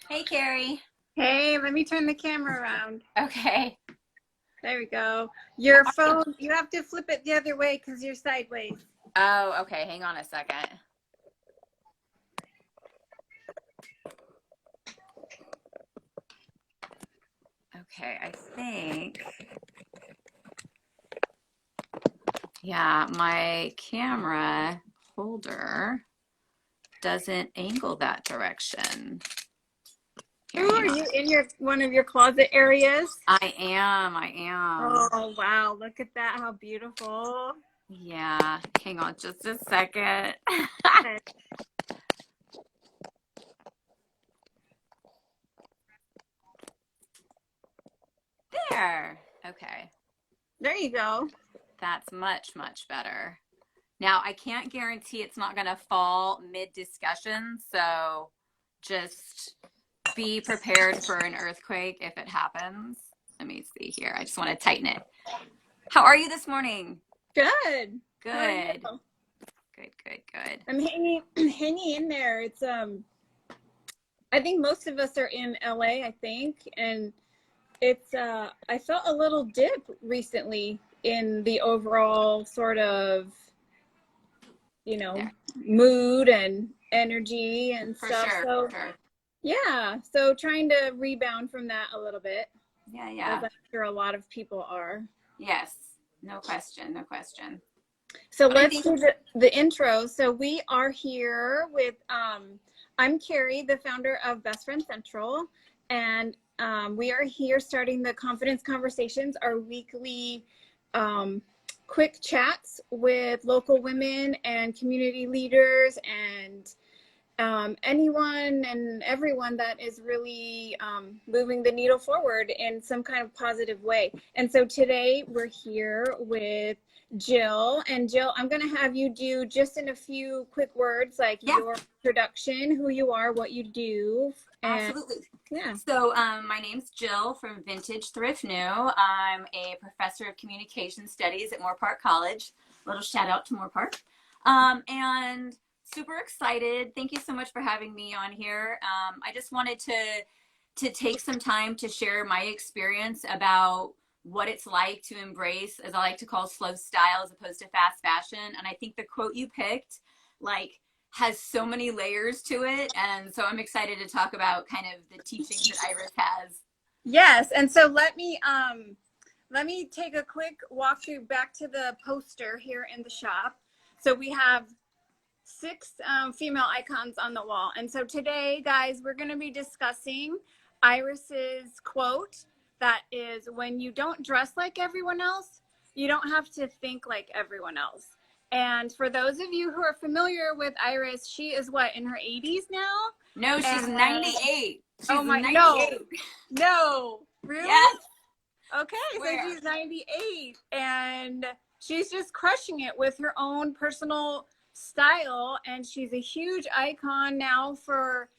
Hey, Carrie. Hey, let me turn the camera around. Okay. There we go. How Your are you? phone, you have to flip it the other way because you're sideways. Oh, okay. Hang on a second. Okay, I think, yeah, my camera holder doesn't angle that direction. Here, Ooh, hang are on. you in your one of your closet areas? I am. Oh, wow. Look at that. How beautiful. Yeah, hang on just a second. Okay, There. Okay, there you go. that's much, much better. Now, I can't guarantee it's not going to fall mid-discussion, so just be prepared for an earthquake if it happens. Let me see here. I just want to tighten it. How are you this morning? Good. How are you? Good. Good, good, good. I'm hanging hanging in there. It's I think most of us are in LA, I think, and it's I felt a little dip recently in the overall sort of you know, There. mood and energy and For stuff. sure, for So, sure. yeah, so trying to rebound from that a little bit, Yeah, as yeah. I'm sure a lot of people are. Yes. No question, no question. So, What do you let's think? do the intro. So, we are here with, I'm Carrie, the founder of Best Friend Central, and we are here starting the Confidence Conversations, our weekly quick chats with local women and community leaders and anyone and everyone that is really moving the needle forward in some kind of positive way. And so today we're here with Jill. And Jill, I'm going to have you do just in a few quick words, like Yeah, your introduction, who you are, what you do. And absolutely. yeah. So, my name's Jill from Vintage Thrift New. I'm a professor of communication studies at Moorpark College. Little shout out to Moorpark. And super excited. Thank you so much for having me on here. I just wanted to take some time to share my experience about what it's like to embrace, as I like to call, slow style as opposed to fast fashion. And I think the quote you picked, like, has so many layers to it. And so I'm excited to talk about kind of the teachings that Iris has. Yes. And so let me take a quick walkthrough back to the poster here in the shop. So we have six female icons on the wall. And so today, guys, we're going to be discussing Iris's quote that is, when you don't dress like everyone else, you don't have to think like everyone else. And for those of you who are familiar with Iris, she is what, in her 80s now? No, she's And 98. oh She's my, no, 98. no, really? Yes, Okay, so swear. she's 98 and she's just crushing it with her own personal style. And she's a huge icon now for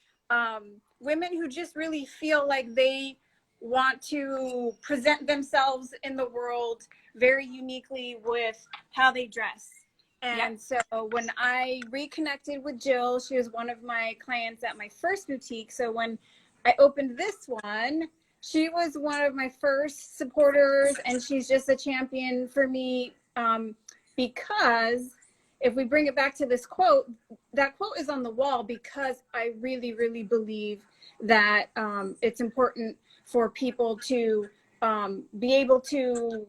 women who just really feel like they want to present themselves in the world very uniquely with how they dress. Yep. And so when I reconnected with Jill, she was one of my clients at my first boutique. So when I opened this one, she was one of my first supporters, and she's just a champion for me because if we bring it back to this quote, that quote is on the wall because I really, really believe that it's important for people to be able to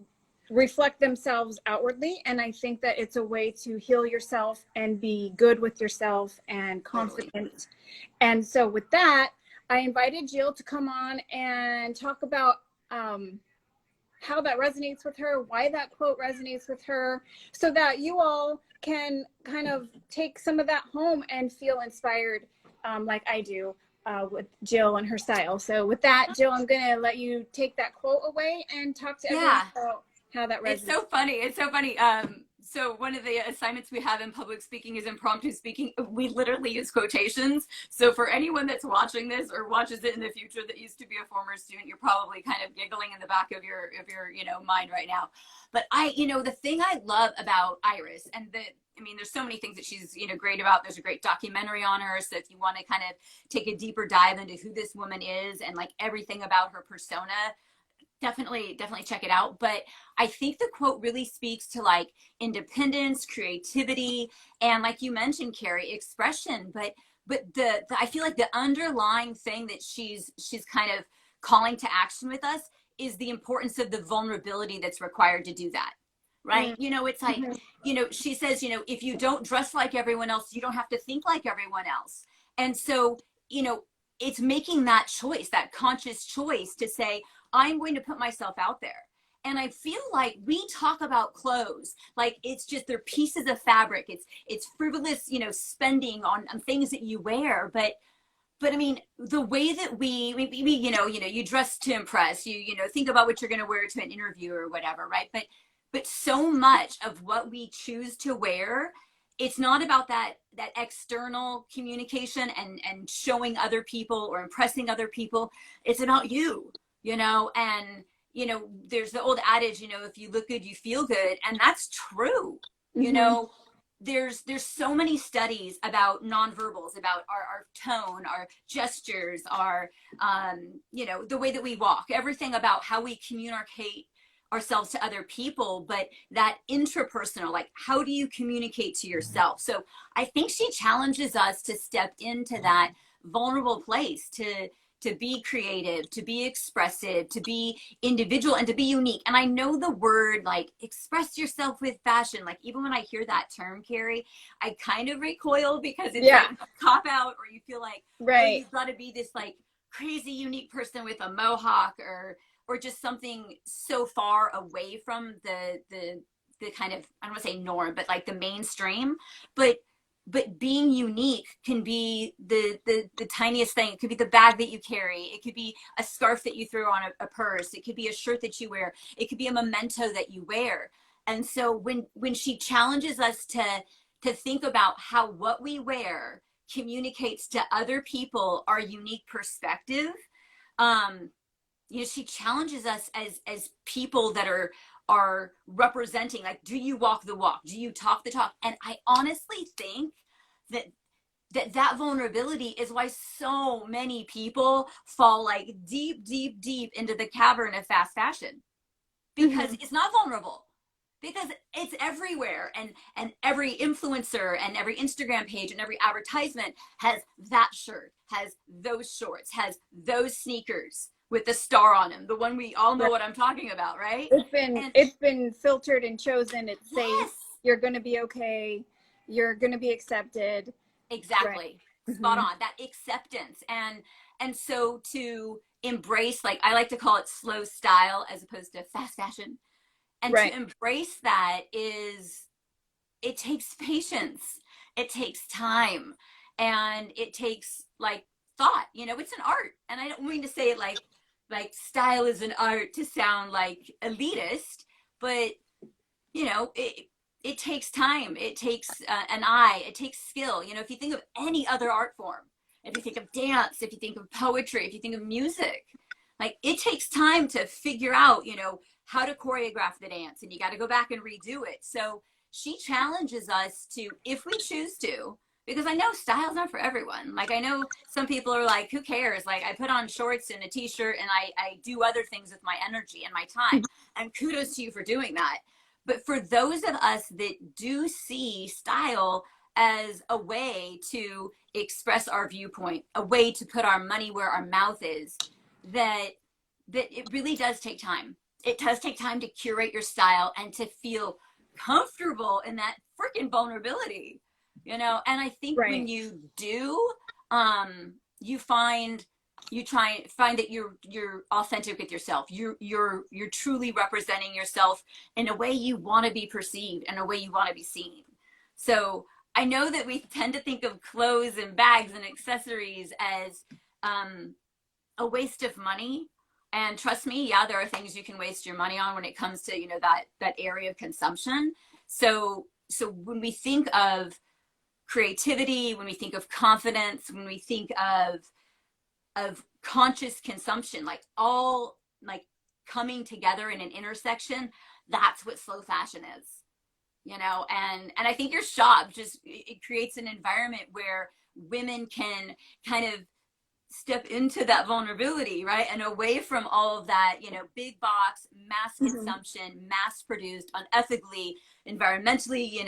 reflect themselves outwardly. And I think that it's a way to heal yourself and be good with yourself and Totally. confident. And so with that, I invited Jill to come on and talk about how that resonates with her, why that quote resonates with her, so that you all can kind of take some of that home and feel inspired like I do with Jill and her style. So with that, Jill, I'm going to let you take that quote away and talk to everyone Yeah. about how that It's resonates. so funny. It's so funny. So one of the assignments we have in public speaking is impromptu speaking. We literally use quotations. So for anyone that's watching this or watches it in the future that used to be a former student, you're probably kind of giggling in the back of your mind right now. But the thing I love about Iris and I mean, there's so many things that she's, great about. There's a great documentary on her. So if you want to kind of take a deeper dive into who this woman is and like everything about her persona, definitely check it out. But I think the quote really speaks to like independence, creativity, and like you mentioned, Carrie, expression. But the I feel like the underlying thing that she's kind of calling to action with us is the importance of the vulnerability that's required to do that. Right. It's like, Mm-hmm. she says, if you don't dress like everyone else, you don't have to think like everyone else. And so, it's making that choice, that conscious choice to say, I'm going to put myself out there. And I feel like we talk about clothes like it's just they're pieces of fabric. It's frivolous, spending on things that you wear. But I mean, the way that we you dress to impress, think about what you're going to wear to an interview or whatever, right? But so much of what we choose to wear, it's not about that external communication and showing other people or impressing other people. It's about you, and there's the old adage, if you look good, you feel good, and that's true. Mm-hmm. There's so many studies about nonverbals, about our tone, our gestures, our the way that we walk, everything about how we communicate ourselves to other people, but that interpersonal, like how do you communicate to yourself? So I think she challenges us to step into that vulnerable place, to be creative, to be expressive, to be individual, and to be unique. And I know the word like express yourself with fashion, like even when I hear that term, Carrie, I kind of recoil because it's like a cop out, or you feel like, oh, Right. you've got to be this like crazy unique person with a mohawk, or just something so far away from the kind of, I don't want to say norm, but like the mainstream. But being unique can be the tiniest thing. It could be the bag that you carry. It could be a scarf that you throw on a purse. It could be a shirt that you wear. It could be a memento that you wear. And so when she challenges us to think about how what we wear communicates to other people our unique perspective, um, she challenges us as people that are representing, like, do you walk the walk, do you talk the talk? And I honestly think that that vulnerability is why so many people fall like deep into the cavern of fast fashion, because Mm-hmm. it's not vulnerable, because it's everywhere, and every influencer and every Instagram page and every advertisement has that shirt, has those shorts, has those sneakers with the star on them, the one we all know Right. what I'm talking about, right? And It's been filtered and chosen. It's safe. yes, You're going to be okay. You're going to be accepted. Right. exactly, spot Mm-hmm. on, that acceptance. And so to embrace, like I like to call it slow style as opposed to fast fashion, and to Right. embrace that is, it takes patience, it takes time, and it takes like thought. It's an art, and I don't mean to say it like style is an art to sound like elitist, but it takes time, it takes an eye, it takes skill. If you think of any other art form, if you think of dance, if you think of poetry, if you think of music, like it takes time to figure out how to choreograph the dance, and you got to go back and redo it. So she challenges us to, if we choose to, because I know style's not for everyone. Like I know some people are like, who cares, like I put on shorts and a t-shirt and I do other things with my energy and my time, and kudos to you for doing that. But for those of us that do see style as a way to express our viewpoint, a way to put our money where our mouth is, that it really does take time. It does take time to curate your style and to feel comfortable in that freaking vulnerability, And I think when Right. you do, you find, you try and find that you're authentic with yourself. You're truly representing yourself in a way you want to be perceived, and a way you want to be seen. So I know that we tend to think of clothes and bags and accessories as um, a waste of money. And trust me, yeah, there are things you can waste your money on when it comes to that area of consumption. So when we think of creativity, when we think of confidence, when we think of conscious consumption, like all like coming together in an intersection, that's what slow fashion is. and I think your shop just, it creates an environment where women can kind of step into that vulnerability, right? And away from all of that, big box, mass Mhm. consumption, mass produced, unethically, environmentally,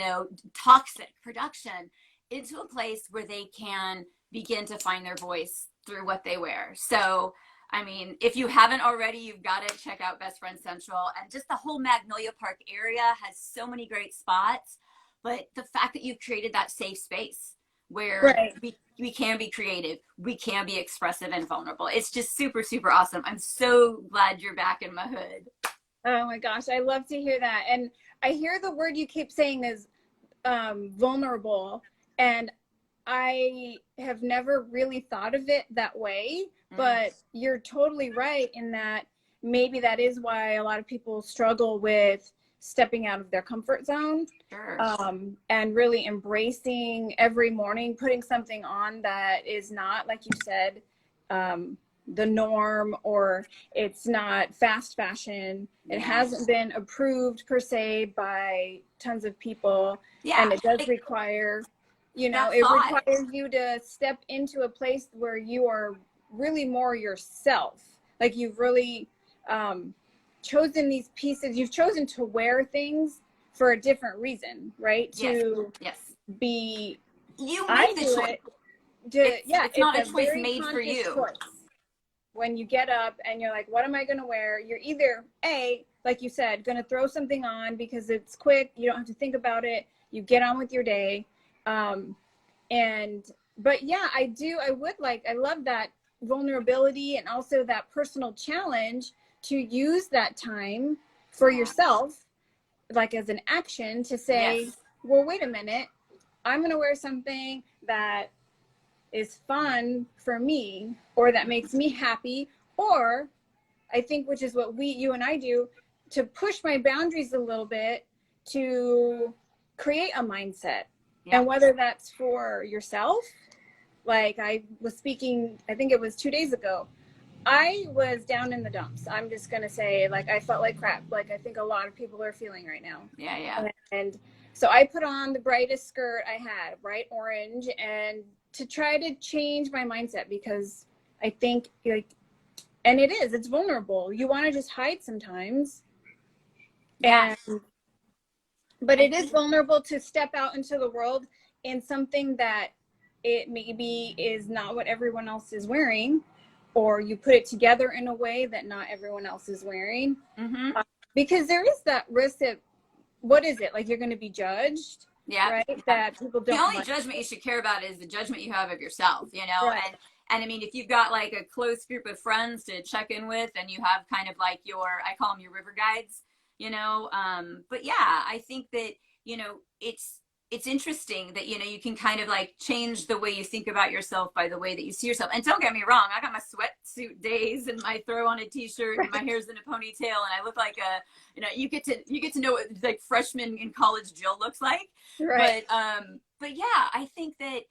toxic production, into a place where they can begin to find their voice through what they wear. So, I mean, if you haven't already, you've got to check out Best Friend Central. And just the whole Magnolia Park area has so many great spots. But the fact that you've created that safe space where Right. we can be creative, we can be expressive and vulnerable. It's just super, super awesome. I'm so glad you're back in my hood. Oh my gosh, I love to hear that. And I hear the word you keep saying is vulnerable. And I have never really thought of it that way, Mm, but you're totally right in that maybe that is why a lot of people struggle with stepping out of their comfort zone, sure. and really embracing every morning, putting something on that is not, like you said, the norm, or it's not fast fashion. It Yeah. hasn't been approved per se by tons of people, Yeah. and it does Like require, that it thought. requires you to step into a place where you are really more yourself. Like you've really um, chosen these pieces, you've chosen to wear things for a different reason, right? Yes. To Yes. be, You I make the do choice. it to, yeah, It's it's not a a choice very made for conscious you. choice. When you get up and you're like, what am I going to wear? You're either like you said, going to throw something on because it's quick, you don't have to think about it, you get on with your day. um, and but yeah, I love that vulnerability and also that personal challenge to use that time for Yeah. yourself, like as an action to say, Yes. well, wait a minute, I'm going to wear something that is fun for me, or that makes me happy, or I think, which is what you and I do, to push my boundaries a little bit, to create a mindset. Yeah. And whether that's for yourself, like I was speaking, I think it was 2 days ago, I was down in the dumps. I'm just going to say, like, I felt like crap, like I think a lot of people are feeling right now. Yeah. Yeah. And so I put on the brightest skirt I had, bright orange, and to try to change my mindset, because I think, like, and it's vulnerable. You want to just hide sometimes. Yeah. And but I it is think. vulnerable to step out into the world in something that it maybe is not what everyone else is wearing, or you put it together in a way that not everyone else is wearing. Mm-hmm. Because there is that risk that, what is it, like you're going to be judged, Yeah. right? Yeah. That people The don't only like judgment you it. should care about is the judgment you have of yourself, Right. and I mean, if you've got like a close group of friends to check in with, and you have kind of like I call them your river guides, but yeah, I think that, it's interesting that, you can kind of like change the way you think about yourself by the way that you see yourself. And don't get me wrong, I got my sweatsuit days and my throw on a t-shirt and my hair's in a ponytail and I look like you get to know what like freshman in college Jill looks like. Right. But yeah, I think that,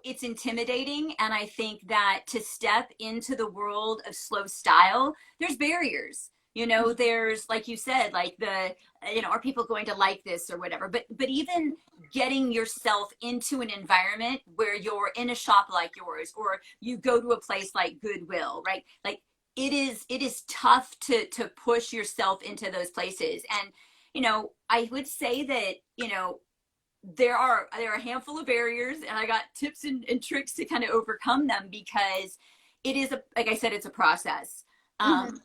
it's intimidating, and I think that to step into the world of slow style, there's barriers. There's, like you said, like are people going to like this or whatever, but even getting yourself into an environment where you're in a shop like yours, or you go to a place like Goodwill, right? Like, it is tough to push yourself into those places. And I would say that, there are a handful of barriers, and I got tips and tricks to kind of overcome them, because it is, like I said, it's a process. Mm-hmm.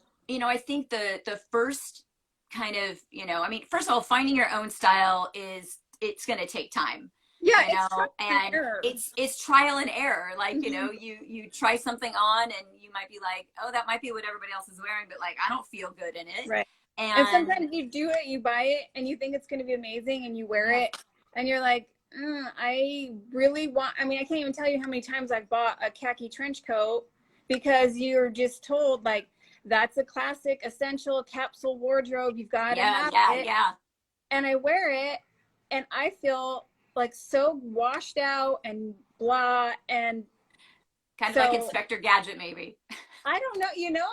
I think the first kind of, I mean, first of all, finding your own style it's going to take time, Yeah, it's trial and and error. it's trial and error. Like, Mm-hmm. you try something on and you might be like, oh, that might be what everybody else is wearing, but like, I don't feel good in it. Right. And And sometimes you do it, you buy it, and you think it's going to be amazing, and you wear yeah, it, and you're like, I really want. I mean, I can't even tell you how many times I've bought a khaki trench coat because you're just told, like, that's a classic, essential capsule wardrobe. You've got to yeah, have yeah, it. yeah. And I wear it, and I feel like so washed out and blah. And Kind of So like Inspector Gadget, maybe. I don't know,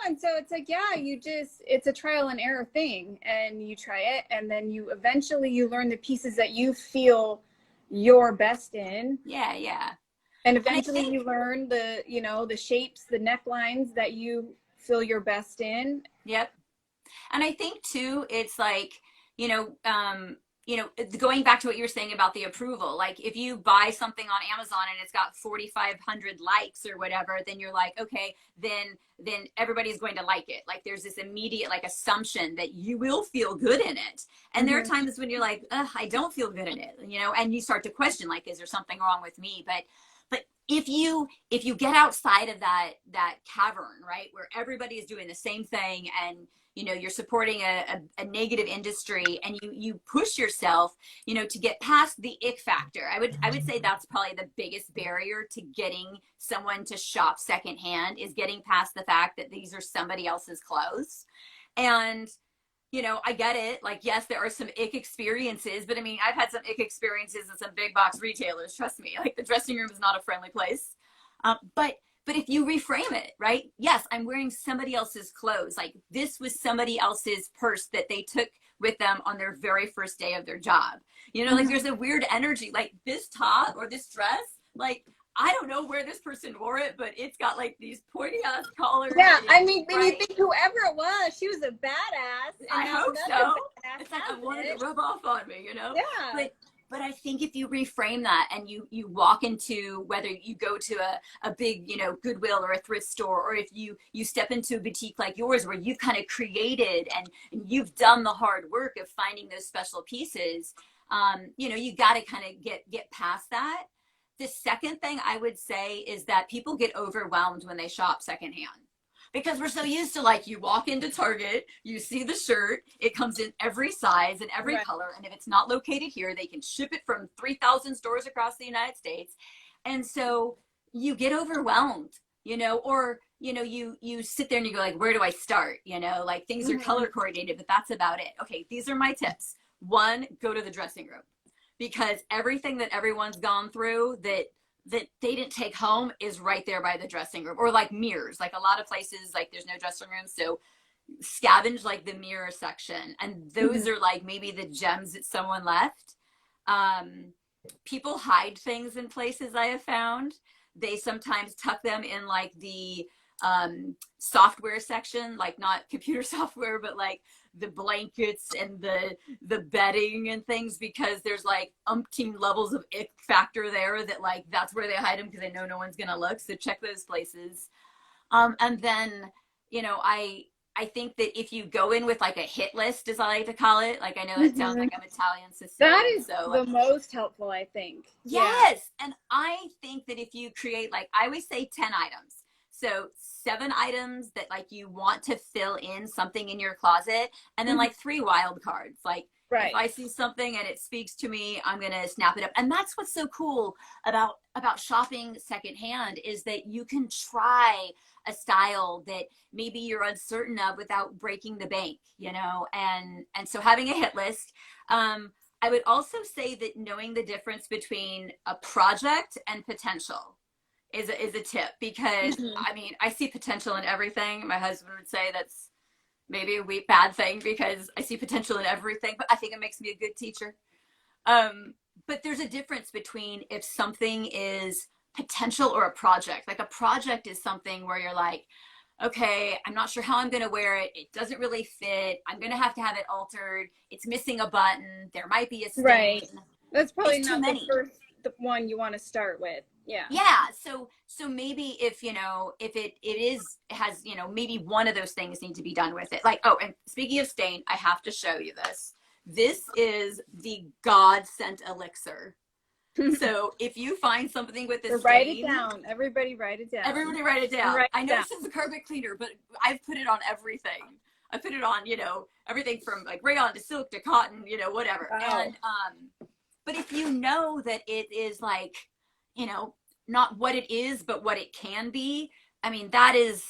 and so it's like, yeah, it's a trial and error thing, and you try it, and then you eventually you learn the pieces that you feel you're best in. Yeah, yeah. And And I eventually think, you learn the shapes, the necklines that you feel you're best in. yep. And I think too, it's like, you know, going back to what you were saying about the approval, like if you buy something on Amazon and it's got 4,500 likes or whatever, then you're like, okay, then everybody's going to like it. Like there's this immediate like assumption that you will feel good in it. And there are times when you're like, ugh, I don't feel good in it, and you start to question, like, is there something wrong with me? But if you get outside of that cavern, right, where everybody is doing the same thing, and you're supporting a negative industry, and you push yourself to get past the ick factor. I would say that's probably the biggest barrier to getting someone to shop secondhand, is getting past the fact that these are somebody else's clothes. And I get it. Like, yes, there are some ick experiences, but I mean, I've had some ick experiences in some big box retailers. Trust me, like the dressing room is not a friendly place. But if you reframe it, right? Yes, I'm wearing somebody else's clothes. Like this was somebody else's purse that they took with them on their very first day of their job. Like there's a weird energy, like this top or this dress, like I don't know where this person wore it, but it's got like these pointy ass collars. Yeah, I mean, right? when you think whoever it was, she was a badass. And I hope so. It's like I wanted to rub off on me, Yeah. But I think if you reframe that, and you walk into, whether you go to a big, Goodwill or a thrift store, or if you step into a boutique like yours where you've kind of created and you've done the hard work of finding those special pieces, you got to kind of get past that. The second thing I would say is that people get overwhelmed when they shop secondhand, because we're so used to, like, you walk into Target, you see the shirt, it comes in every size and every color, and if it's not located here, they can ship it from 3,000 stores across the United States. And so you get overwhelmed, or you sit there and you go like, where do I start? Like things are color coordinated, but that's about it. Okay, these are my tips. One, go to the dressing room, because everything that everyone's gone through that they didn't take home is right there by the dressing room. Or like mirrors, like a lot of places, like there's no dressing room, so scavenge like the mirror section, and those are like maybe the gems that someone left. People hide things in places, I have found. They sometimes tuck them in like the software section, like not computer software, but like the blankets and the bedding and things, because there's like umpteen levels of ick factor there, that like that's where they hide them because they know no one's gonna look. So check those places. And then I think that if you go in with like a hit list, as I like to call it, like I know that sounds like I'm Italian Sicilian. That is so the most helpful, I think. Yes. Yeah. And I think that if you create, like I always say, 10 items. So 7 items that like you want to fill in something in your closet, and then like 3 wild cards. Like if I see something and it speaks to me, I'm going to snap it up. And that's what's so cool about shopping secondhand, is that you can try a style that maybe you're uncertain of without breaking the bank, and so having a hit list. I would also say that knowing the difference between a project and potential is a tip, because I mean, I see potential in everything. My husband would say that's maybe a bad thing, because I see potential in everything, but I think it makes me a good teacher. But there's a difference between if something is potential or a project. Like a project is something where you're like, okay, I'm not sure how I'm going to wear it. It doesn't really fit. I'm going to have it altered. It's missing a button. There might be a stain. Right. That's probably It's not too many. the first one you want to start with. Yeah. Yeah. So maybe if, if it has, maybe one of those things need to be done with it. Like, oh, and speaking of stain, I have to show you this. This is the God sent elixir. So if you find something with this stain, write it down. Everybody write it down. Everybody write it down. Write it I know down. this is a carpet cleaner, but I've put it on everything. I put it on, everything from like rayon to silk to cotton, whatever. Wow. And but if you know that it is like, not what it is, but what it can be, I mean, that is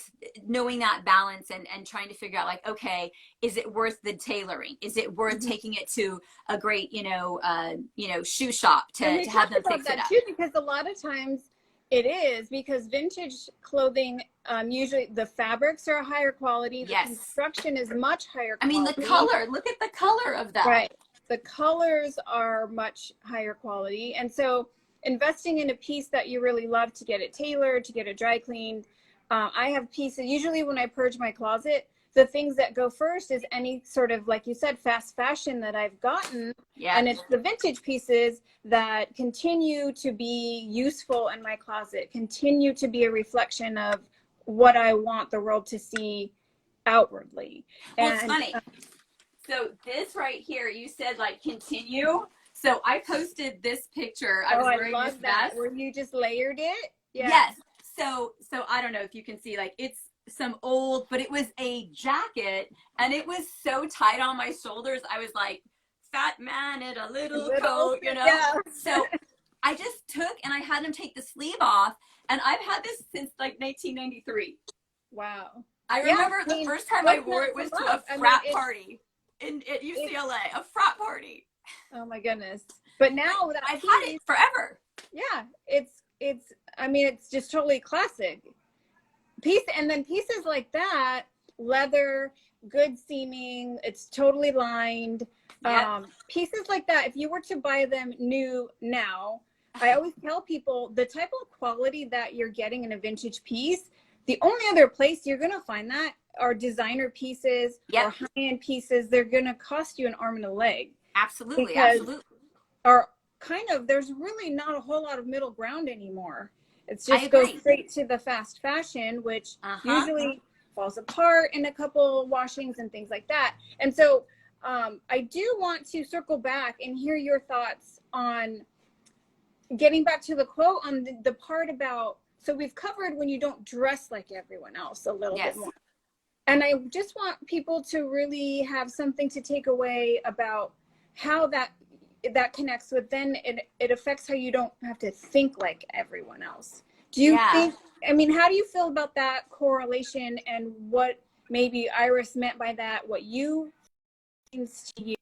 knowing that balance and trying to figure out, like, okay, is it worth the tailoring? Is it worth taking it to a great, shoe shop to have them fix it up? Too, because a lot of times It is, because vintage clothing, usually the fabrics are higher quality. The Yes. construction is much higher I mean, quality. the color, look at the color of that. Right. The colors are much higher quality. And so investing in a piece that you really love, to get it tailored, to get it dry cleaned. I have pieces, usually when I purge my closet, the things that go first is any sort of, like you said, fast fashion that I've gotten. Yeah. And it's the vintage pieces that continue to be useful in my closet, continue to be a reflection of what I want the world to see outwardly. Well, it's funny. So this right here, you said like continue. So I posted this picture. I was wearing I love this that. vest. Where you just layered it. Yeah. Yes. So I don't know if you can see, like, it's some old, but it was a jacket and it was so tight on my shoulders. I was like, fat man in a little coat, you know? Yeah. So I just took and I had him take the sleeve off, and I've had this since like 1993. Wow. I remember the first time I wore it was to a frat party at UCLA, a frat party. Oh my goodness. But now that I've had it forever. Yeah, it's I mean, it's just totally classic piece. And then pieces like that, leather, good seaming, it's totally lined. Yep. Pieces like that, if you were to buy them new now, I always tell people the type of quality that you're getting in a vintage piece, the only other place you're going to find that are designer pieces or high-end pieces. They're going to cost you an arm and a leg. Absolutely. Absolutely. Are kind of, there's really not a whole lot of middle ground anymore. It's just go straight to the fast fashion, which usually falls apart in a couple washings and things like that. And so I do want to circle back and hear your thoughts on getting back to the quote on the part about, so we've covered when you don't dress like everyone else a little bit more. And I just want people to really have something to take away about how that connects with, then it affects how you don't have to think like everyone else. Do you think, I mean, how do you feel about that correlation, and what maybe Iris meant by that, what you means to you?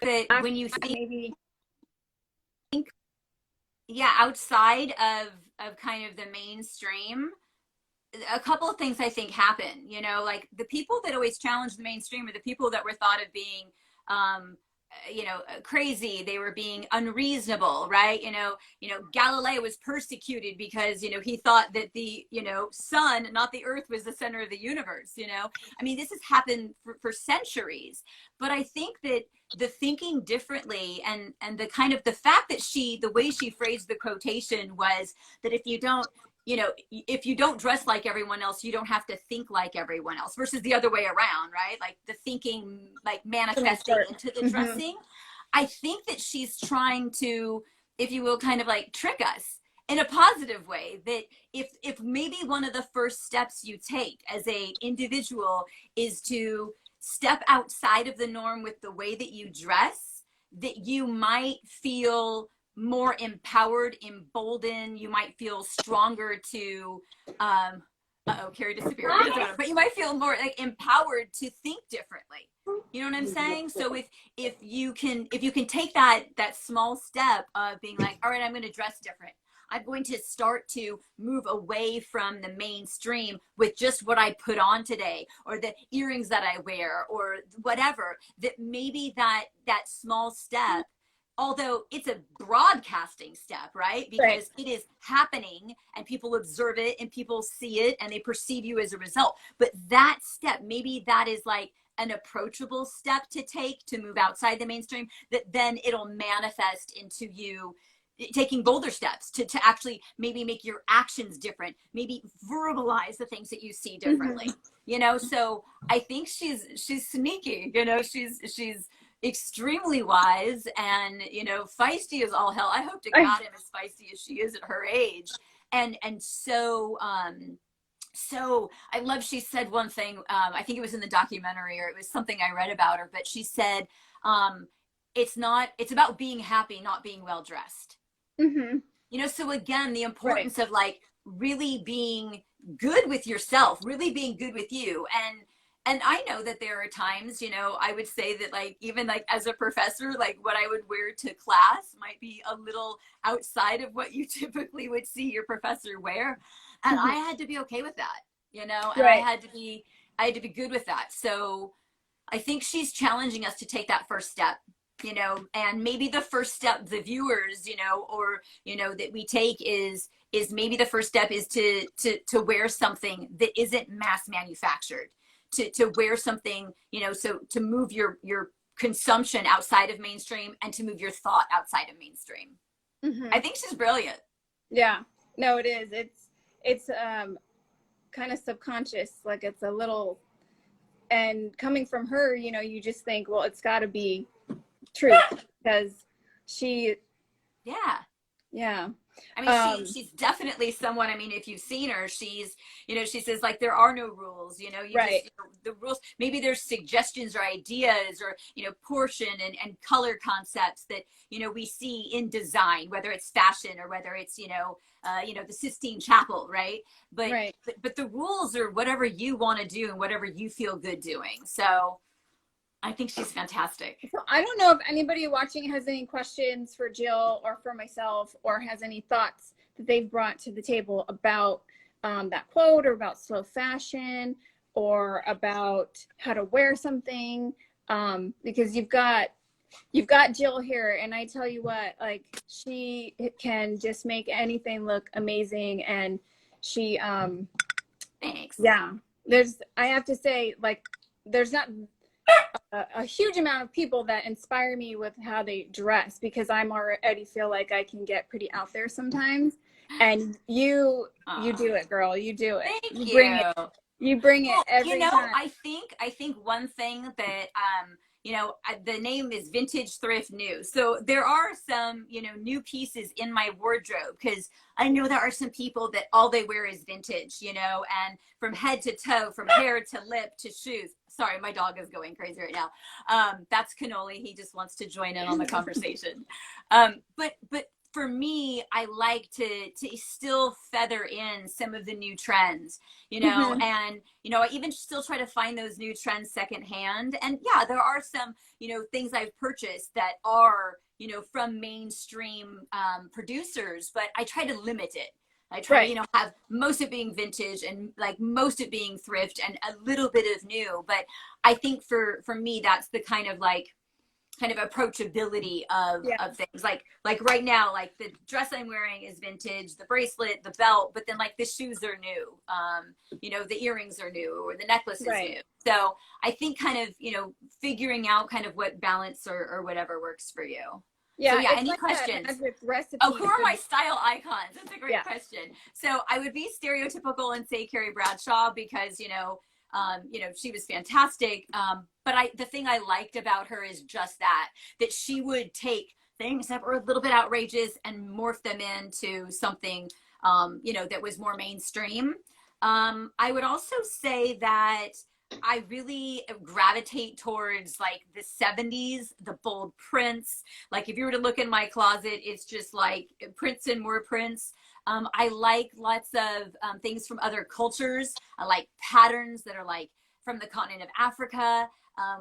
That when you think, outside of kind of the mainstream, a couple of things I think happen, you know, like the people that always challenge the mainstream are the people that were thought of being, crazy. They were being unreasonable, right? You know, Galileo was persecuted because, he thought that the, sun, not the earth, was the center of the universe, I mean, this has happened for centuries, but I think that the thinking differently and the kind of the fact that the way she phrased the quotation was that if you don't dress like everyone else, you don't have to think like everyone else, versus the other way around, right? Like the thinking, like manifesting into the dressing. I think that she's trying to, if you will, kind of like trick us in a positive way, that if maybe one of the first steps you take as a individual is to step outside of the norm with the way that you dress, that you might feel more empowered, emboldened. You might feel stronger to, Carrie disappeared. But you might feel more like empowered to think differently. You know what I'm saying? So if you can take that small step of being like, all right, I'm going to dress different. I'm going to start to move away from the mainstream with just what I put on today, or the earrings that I wear, or whatever, that maybe that small step, although it's a broadcasting step, right? Because it is happening and people observe it and people see it and they perceive you as a result. But that step, maybe that is like an approachable step to take to move outside the mainstream, that then it'll manifest into you taking bolder steps to actually maybe make your actions different, maybe verbalize the things that you see differently, So I think she's sneaky, she's extremely wise and, feisty as all hell. I hope to God I'm as feisty as she is at her age. And so I love, she said one thing, I think it was in the documentary, or it was something I read about her, but she said, it's about being happy, not being well-dressed. So again, the importance of like really being good with yourself, really being good with you. and I know that there are times, you know, I would say that like even like as a professor, like what I would wear to class might be a little outside of what you typically would see your professor wear. And I had to be okay with that, you know, and Right. I had to be good with that. So I think she's challenging us to take that first step, you know, and maybe the first step the viewers, you know, or you know that we take is maybe the first step is to wear something that isn't mass manufactured, to wear something, you know, so to move your consumption outside of mainstream and to move your thought outside of mainstream. Hmm. I think she's brilliant. Yeah. No, it is. It's kind of subconscious. Like it's a little, and coming from her, you know, you just think, well, it's got to be true because she, Yeah. yeah. I mean, she's definitely someone. I mean, if you've seen her, she's, you know, she says like there are no rules. You know, you just, Right. you know, the rules. Maybe there's suggestions or ideas or you know portion and color concepts that you know we see in design, whether it's fashion or whether it's you know the Sistine Chapel, right? Right. But the rules are whatever you want to do and whatever you feel good doing. So I think she's fantastic. So I don't know if anybody watching has any questions for Jill or for myself, or has any thoughts that they've brought to the table about that quote, or about slow fashion, or about how to wear something. Because you've got Jill here, and I tell you what, like she can just make anything look amazing, and she, Thanks. yeah. I have to say, like, there's not a huge amount of people that inspire me with how they dress, because I'm already feel like I can get pretty out there sometimes, and you Aw, do it, girl. You do it. thank You bring it. you. You bring it Well, you every know, time. I think one thing that you know, the name is Vintage Thrift New. So there are some, you know, new pieces in my wardrobe because I know there are some people that all they wear is vintage, you know, and from head to toe, from hair to lip to shoes. Sorry, my dog is going crazy right now. That's Cannoli. He just wants to join in on the conversation. But for me, I like to still feather in some of the new trends, you know, Mhm. and you know, I even still try to find those new trends secondhand. And yeah, there are some, you know, things I've purchased that are, you know, from mainstream producers, but I try to limit it. I try to, Right. you know, have most of it being vintage and like most of it being thrift and a little bit of new. But I think for me, that's the kind of approachability Yeah. of things like right now like the dress I'm wearing is vintage, the bracelet, the belt, but then like the shoes are new, you know, the earrings are new or the necklace is Right. new. So I think kind of, you know, figuring out kind of what balance or whatever works for you. So Yeah. yeah, It's any like that questions? magic Oh, recipe who are for. my style icons? That's a great Yeah. question. So I would be stereotypical and say Carrie Bradshaw because you know, she was fantastic. But the thing I liked about her is just that she would take things that were a little bit outrageous and morph them into something, you know, that was more mainstream. I would also say that I really gravitate towards like the 70s, the bold prints. Like if you were to look in my closet, it's just like prints and more prints. I like lots of things from other cultures. I like patterns that are like from the continent of Africa.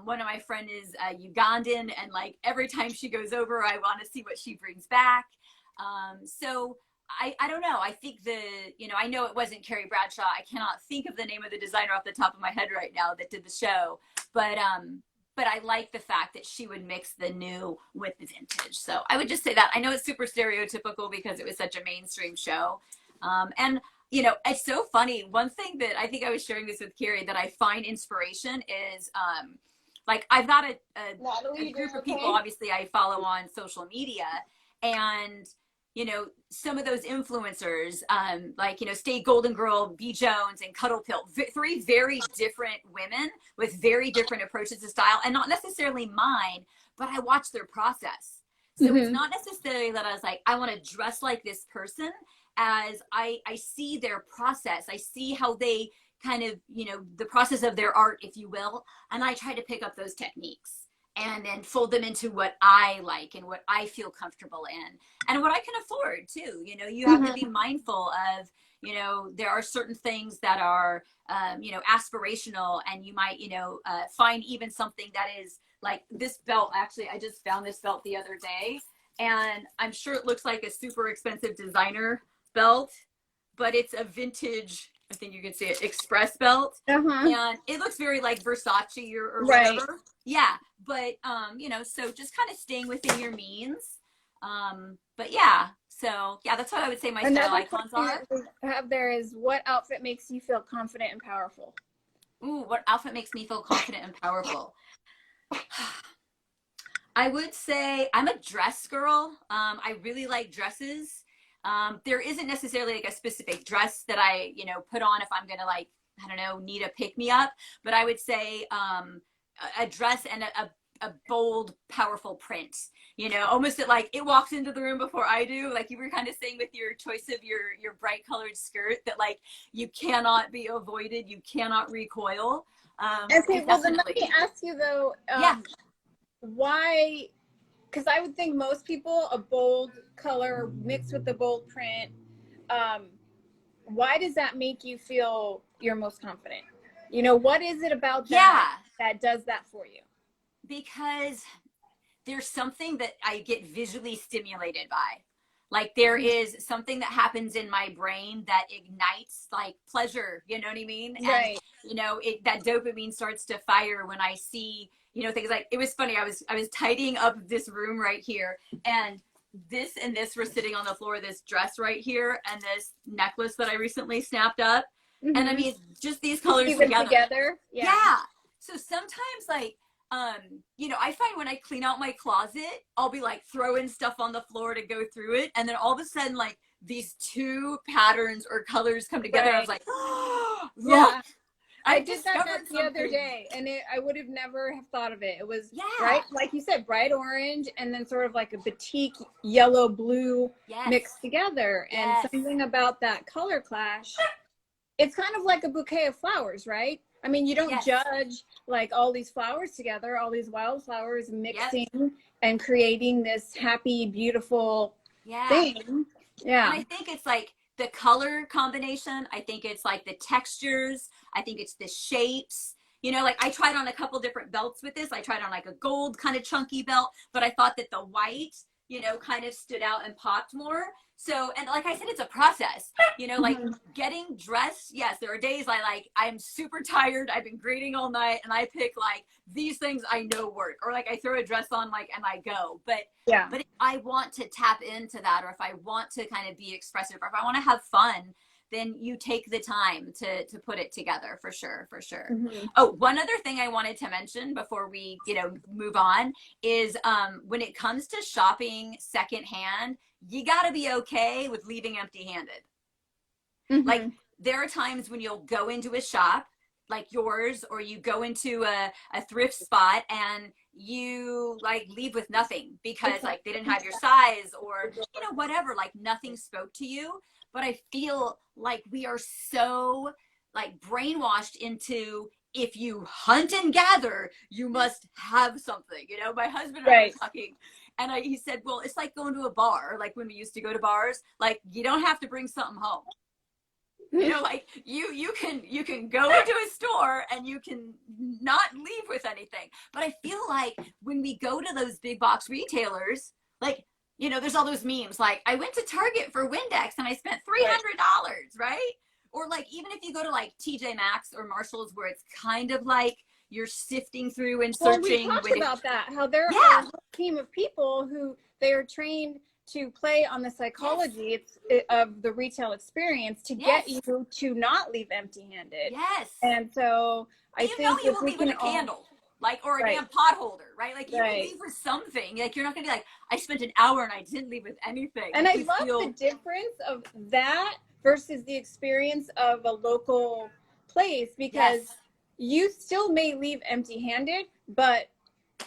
One of my friend is Ugandan, and like every time she goes over, I want to see what she brings back. So I don't know. I think you know, I know it wasn't Carrie Bradshaw. I cannot think of the name of the designer off the top of my head right now that did the show, but I like the fact that she would mix the new with the vintage. So I would just say that. I know it's super stereotypical because it was such a mainstream show. And, you know, it's so funny. One thing that I think I was sharing this with Carrie that I find inspiration is like I've got a Natalie, you doing group of people, okay? obviously, I follow on social media. And you know, some of those influencers, like, you know, Stay Golden Girl, B. Jones, and Cuddle Pill, three very different women with very different approaches to style, and not necessarily mine, but I watch their process. So it's Hmm. not necessarily that I was like, I want to dress like this person, as I see their process. I see how they kind of, you know, the process of their art, if you will, and I try to pick up those techniques. and then fold them into what I like and what I feel comfortable in and what I can afford too. You know, you have to be mindful of, you know, there are certain things that are, you know, aspirational, and you might, you know, find even something that is like this belt. Actually, I just found this belt the other day, and I'm sure it looks like a super expensive designer belt, but it's a vintage, I think you can see it, express belt. Uh-huh. And it looks very like Versace or Right. whatever. Yeah. But you know, so just kind of staying within your means. But yeah, so yeah, that's what I would say my style Another icons question that are. we have there is, what outfit makes you feel confident and powerful? Ooh, what outfit makes me feel confident and powerful? I would say I'm a dress girl. I really like dresses. There isn't necessarily like a specific dress that I, you know, put on if I'm gonna like, I don't know, need a pick me up. But I would say a dress and a bold, powerful print. You know, almost like it walks into the room before I do. Like you were kind of saying with your choice of your bright colored skirt, that like you cannot be avoided, you cannot recoil. Okay, It well then let definitely, me ask you though, yeah. why? Because I would think most people, a bold color mixed with the bold print. Um, why does that make you feel you're most confident? You know, what is it about that Yeah, that does that for you? because there's something that I get visually stimulated by. Like there is something that happens in my brain that ignites like pleasure, you know what I mean? And Right. you know, it that dopamine starts to fire when I see, you know, things like it was funny. I was tidying up this room right here, and this and this were sitting on the floor, this dress right here and this necklace that I recently snapped up. And I Mm-hmm. mean, just these You colors see them together. together? Yeah. Yeah. So sometimes like you know, I find when I clean out my closet, I'll be like throwing stuff on the floor to go through it, and then all of a sudden like these two patterns or colors come together. I was Right. like, oh, look, Yeah. I I've did that discovered the other something. day, and I would have never have thought of it. It was Yeah. bright, like you said, bright orange, and then sort of like a batik yellow blue Yes. mixed together. And Yes. something about that color clash, it's kind of like a bouquet of flowers, right? I mean, you don't Yes. judge like all these flowers together, all these wildflowers Yep. mixing and creating this happy, beautiful Yeah. thing. And Yeah. I think it's like the color combination. I think it's like the textures. I think it's the shapes. You know, like I tried on a couple different belts with this. I tried on like a gold kind of chunky belt, but I thought that the white, you know, kind of stood out and popped more. So, and like I said, it's a process, you know, like Mhm. getting dressed. Yes, there are days I'm super tired. I've been grading all night and I pick like these things I know work, or like I throw a dress on like and I go. Yeah. But if I want to tap into that, or if I want to kind of be expressive, or if I want to have fun, then you take the time to put it together, for sure, for sure. Mhm. Oh, one other thing I wanted to mention before we, you know, move on is when it comes to shopping secondhand, you got to be okay with leaving empty handed. Like Mhm. there are times when you'll go into a shop like yours, or you go into a thrift spot and you like leave with nothing because like they didn't have your size, or you know, whatever, like nothing spoke to you. But I feel like we are so like brainwashed into, if you hunt and gather, you must have something. You know, my husband and I were Right. talking, and he said, well, it's like going to a bar, like when we used to go to bars, like you don't have to bring something home. You know, like you can go into a store and you can not leave with anything. But I feel like when we go to those big box retailers, like, you know, there's all those memes like I went to Target for Windex and I spent Right. $300, right? Or like even if you go to like TJ Maxx or Marshalls, where it's kind of like you're sifting through and Well, we searching talked when it, about that, how there are a yeah, whole team of people who they are trained to play on the yes, psychology of the retail experience to get yes, you to not leave empty handed. yes. And so I And you know think you if will we leave with can a all, candle, like, or a right, damn pot holder, right? Like you will right. leave with something. Like you're not gonna be like, I spent an hour and I didn't leave with anything. And Like I you love the feel, difference of that versus the experience of a local place, yes, because you still may leave empty handed, but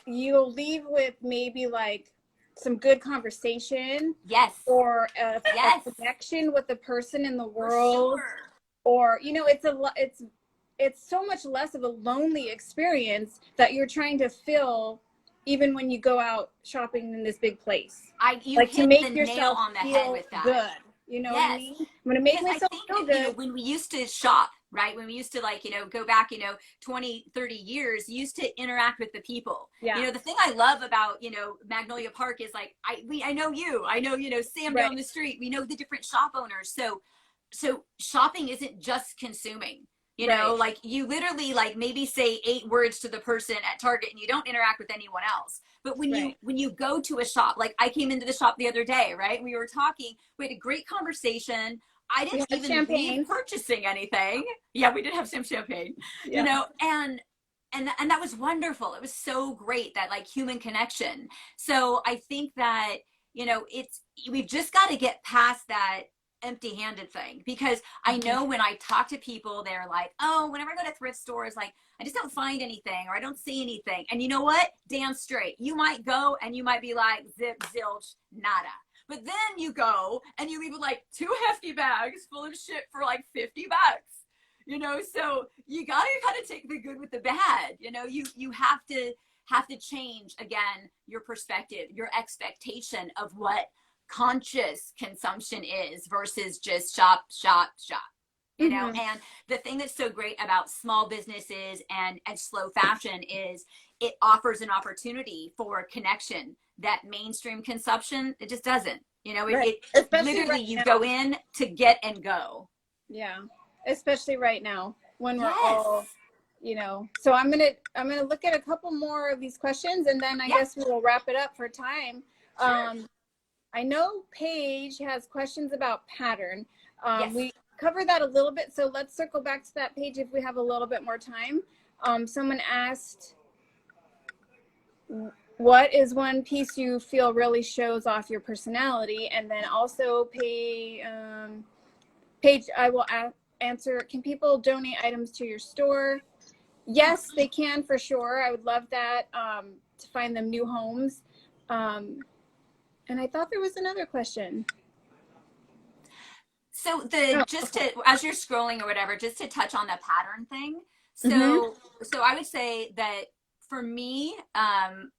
you'll leave with maybe like some good conversation, yes, or a yes, connection with the person in the for world, sure. or you know, it's so much less of a lonely experience that you're trying to fill even when you go out shopping in this big place. You Like to hit make the nail yourself on the head feel with that. good. You know what I Yes. mean? I'm gonna make Because I myself think feel that, you know, good. when we used to shop, right? When we used to like, you know, go back, you know, 20, 30 years, you used to interact with the people. Yeah. You know, the thing I love about, you know, Magnolia Park is like, I know you, you know, Sam Right. down the street, we know the different shop owners. So shopping isn't just consuming. You know, Right. like you literally like maybe say 8 words to the person at Target and you don't interact with anyone else. But Right. when you go to a shop, like I came into the shop the other day, right? We were talking, we had a great conversation. I We didn't had even champagne. leave purchasing anything. Yeah, we did have some champagne. Yeah. You know, and that was wonderful. It was so great, that like human connection. So I think that, you know, we've just got to get past that empty-handed thing, because I know when I talk to people, they're like, oh, whenever I go to thrift stores, like I just don't find anything or I don't see anything. And you know what? Damn straight. You might go and you might be like, zip, zilch, nada. But then you go and you leave with like 2 hefty bags full of shit for like $50. You know, so you gotta kind of take the good with the bad. You know, you have to change again your perspective, your expectation of what conscious consumption is versus just shop, shop, shop. You know, and the thing that's so great about small businesses and slow fashion is it offers an opportunity for connection that mainstream consumption, it just doesn't. You know, Right. it Especially literally right you now. go in to get and go. Yeah. Especially right now when we're Yes. all, you know. So I'm gonna look at a couple more of these questions, and then I guess we will wrap it up for time. Sure. I know Paige has questions about pattern. Yes. We covered that a little bit, so let's circle back to that page if we have a little bit more time. Someone asked, what is one piece you feel really shows off your personality? And then also Paige, I will answer, can people donate items to your store? Yes, they can for sure. I would love that, to find them new homes. And I thought there was another question. So just okay. to, as you're scrolling or whatever, just to touch on the pattern thing. So I would say that for me, an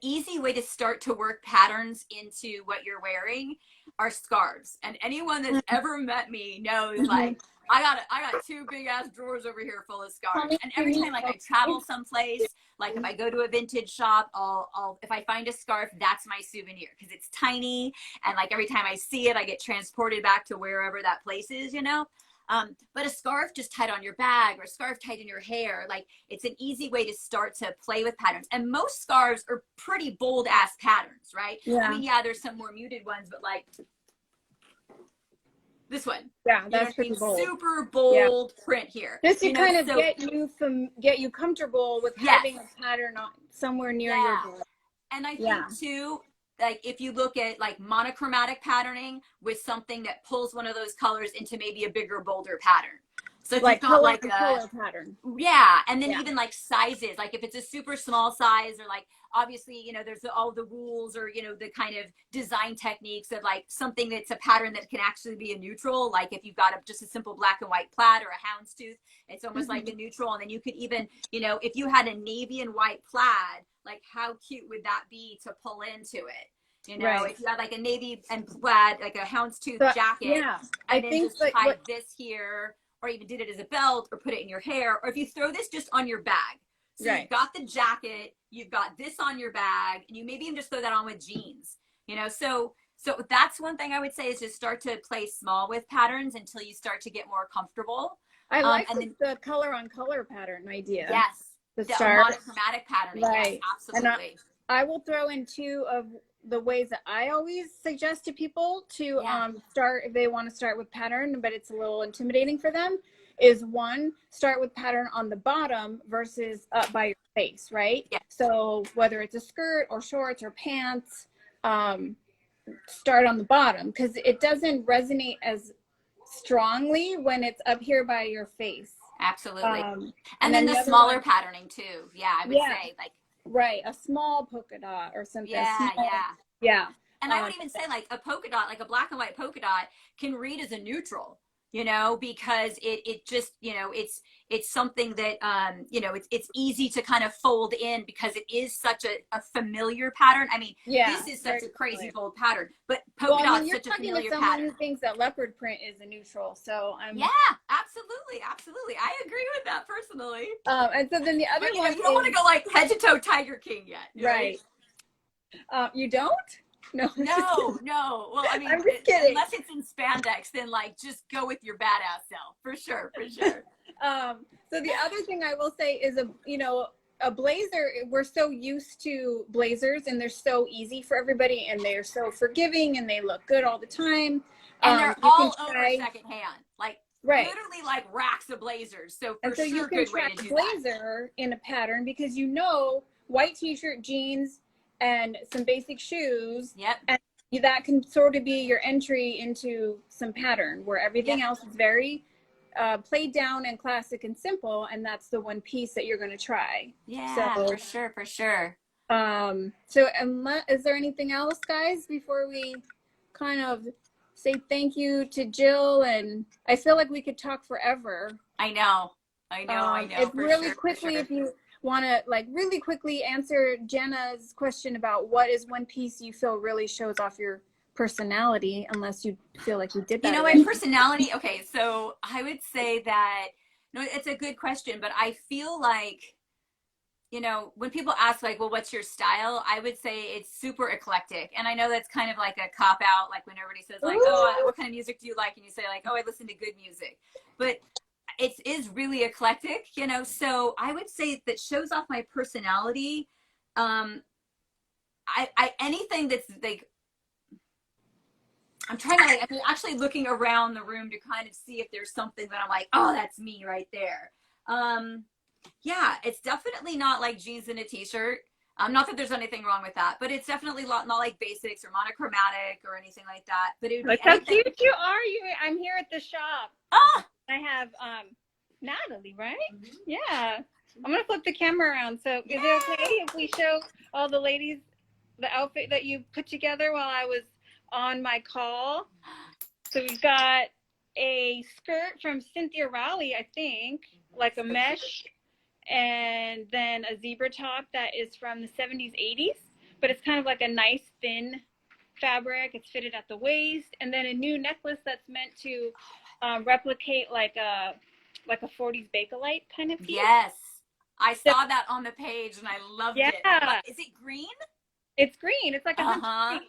easy way to start to work patterns into what you're wearing are scarves. And anyone that's ever met me knows, like, I got 2 big ass drawers over here full of scarves. And every time like I travel someplace, like if I go to a vintage shop, I'll if I find a scarf, that's my souvenir, because it's tiny, and like every time I see it, I get transported back to wherever that place is, you know. But a scarf just tied on your bag or a scarf tied in your hair, like it's an easy way to start to play with patterns. And most scarves are pretty bold ass patterns, right? Yeah. I mean, yeah, there's some more muted ones, but like this one. Yeah, that's you know pretty bold. Super bold print here. Just to you know, kind of so, get you comfortable with having a pattern on somewhere near your board. And I think too, like if you look at like monochromatic patterning with something that pulls one of those colors into maybe a bigger, bolder pattern. So if like you've got color, like a color pattern. Yeah. And then even like sizes, like if it's a super small size, or like obviously, you know, there's all the rules, or, you know, the kind of design techniques of like something that's a pattern that can actually be a neutral. Like if you've got just a simple black and white plaid or a houndstooth, it's almost like a neutral. And then you could even, you know, if you had a navy and white plaid, like how cute would that be to pull into it? You know, if you had like a navy and plaid, like a houndstooth jacket, I then think just tie this here, or even did it as a belt, or put it in your hair, or if you throw this just on your bag. So you've got the jacket, you've got this on your bag, and you maybe even just throw that on with jeans. You know, so that's one thing I would say, is just start to play small with patterns until you start to get more comfortable. I like the color on color pattern idea. Yes. The monochromatic patterning. Yes, absolutely. And I will throw in 2 of the ways that I always suggest to people to start, if they want to start with pattern, but it's a little intimidating for them, is 1, start with pattern on the bottom versus up by your face, right? Yeah. So whether it's a skirt or shorts or pants, start on the bottom, because it doesn't resonate as strongly when it's up here by your face. Absolutely. And then the smaller patterning too. Yeah, I would say like. Right, a small polka dot or something. Yeah. And I would even say like a polka dot, like a black and white polka dot, can read as a neutral. you know, because it just, you know, it's something that, you know, it's easy to kind of fold in because it is such a familiar pattern. I mean, Yeah, this is such very a crazy familiar. bold pattern, but Well, polka I mean, dot's you're such a talking to familiar someone pattern. who thinks that leopard print is a neutral, so Yeah, absolutely, absolutely. I agree with that personally. and so then the other But you know, one you don't want to is go like head to toe Tiger King yet, right? right. You don't? No, I'm just No, kidding. no. Well, I mean, I'm just kidding. unless it's in spandex, then like just go with your badass self for sure, for sure. So the other thing I will say is a blazer. We're so used to blazers, and they're so easy for everybody, and they're so forgiving, and they look good all the time. And they're You can all over try secondhand, like right. literally like racks of blazers. So And for so you sure, can good way try to a do that. blazer in a pattern because white t-shirt, jeans, and some basic shoes, Yep. and that can sort of be your entry into some pattern where everything Yep. else is very played down and classic and simple, and that's the one piece that you're going to try. Yeah, So, for sure, for sure. is there anything else, guys, before we kind of say thank you to Jill? And I feel like we could talk forever. I know. I know, If for really sure, for quickly, sure. if you want to like really quickly answer Jenna's question about what is one piece you feel really shows off your personality, unless you feel like you did You that know, my already. personality, okay, so I would say that, no, it's a good question, but I feel like, you know, when people ask like, well, what's your style? I would say it's super eclectic. And I know that's kind of like a cop out, like when everybody says like, oh, Ooh. what kind of music do you like? And you say like, oh, I listen to good music. But it is really eclectic, you know? So I would say that shows off my personality. Um, anything that's like, I'm trying to like, I'm actually looking around the room to kind of see if there's something that I'm like, oh, that's me right there. Um, yeah, it's definitely not like jeans and a t-shirt. Not that there's anything wrong with that, but it's definitely not like basics or monochromatic or anything like that. But it would Look be how anything. cute you are. I'm here at the shop. Ah, I have Natalie, right? Yeah. I'm gonna flip the camera around. So is it okay if we show all the ladies the outfit that you put together while I was on my call? So we've got a skirt from Cynthia Rowley, I think, like a mesh, and then a zebra top that is from the 70s, 80s, but it's kind of like a nice thin fabric. It's fitted at the waist, and then a new necklace that's meant to replicate like a 40s Bakelite kind of piece. yes, I So, saw that on the page and I loved yeah, it. Is it green? it's green. It's like a hunter Uh-huh. green.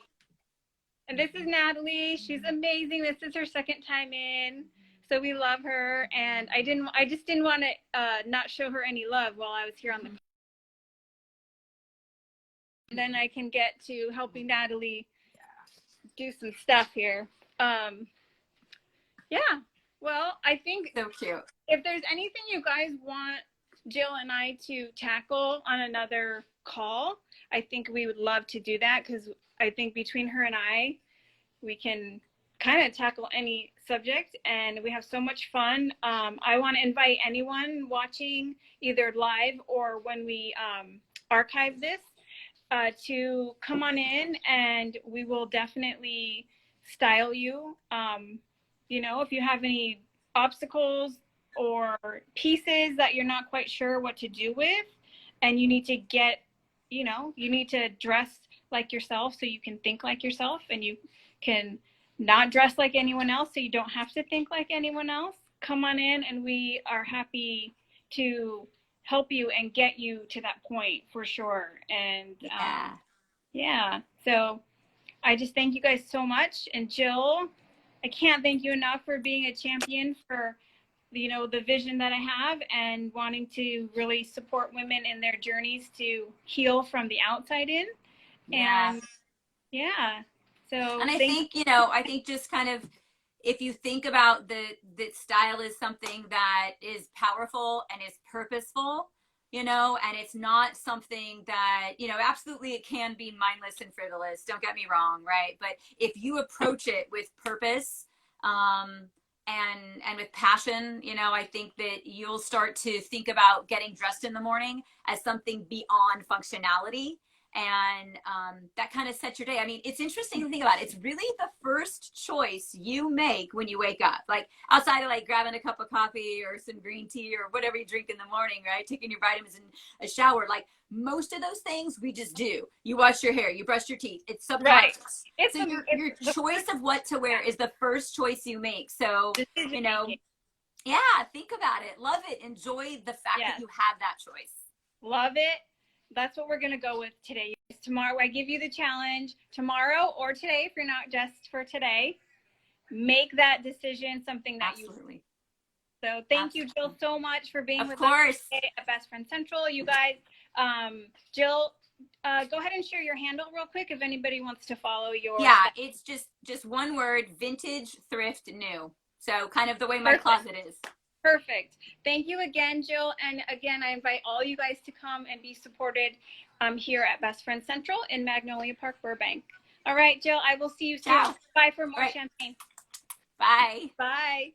And this is Natalie. She's amazing. This is her second time in. So we love her. And I just didn't want to not show her any love while I was here on the call. And then I can get to helping Natalie do some stuff here. Yeah. Well, I think So cute. if there's anything you guys want Jill and I to tackle on another call, I think we would love to do that, because I think between her and I, we can kind of tackle any subject, and we have so much fun. I want to invite anyone watching either live or when we archive this to come on in, and we will definitely style you. You know, if you have any obstacles or pieces that you're not quite sure what to do with, and you need to get, you need to dress like yourself so you can think like yourself, and you can not dress like anyone else so you don't have to think like anyone else, come on in and we are happy to help you and get you to that point for sure. And yeah, so I just thank you guys so much. And Jill, I can't thank you enough for being a champion for the vision that I have and wanting to really support women in their journeys to heal from the outside in. Yeah. And yeah, so And I think, I think just kind of, if you think about that style is something that is powerful and is purposeful, and it's not something that, absolutely it can be mindless and frivolous. Don't get me wrong, right? But if you approach it with purpose, and with passion, I think that you'll start to think about getting dressed in the morning as something beyond functionality. And that kind of sets your day. I mean, it's interesting to think about. It's really the first choice you make when you wake up, like outside of like grabbing a cup of coffee or some green tea or whatever you drink in the morning, right? Taking your vitamins and a shower. Like most of those things we just do. You wash your hair, you brush your teeth. It's subconscious. Right. So your choice of what to wear is the first choice you make. So, you know, yeah, think about it. Love it. Enjoy the fact that you have that choice. Love it. That's what we're going to go with today. Tomorrow, I give you the challenge. Tomorrow or today, if you're not just for today, make that decision something that Absolutely. So thank you, Jill, so much for being with us today at Best Friend Central. You guys, Jill, go ahead and share your handle real quick if anybody wants to follow your. Yeah, it's just one word, Vintage Thrift New. So kind of the way my closet is. Perfect. Thank you again, Jill. And again, I invite all you guys to come and be supported here at Best Friend Central in Magnolia Park, Burbank. All right, Jill, I will see you soon. Bye for more champagne. Bye. Bye.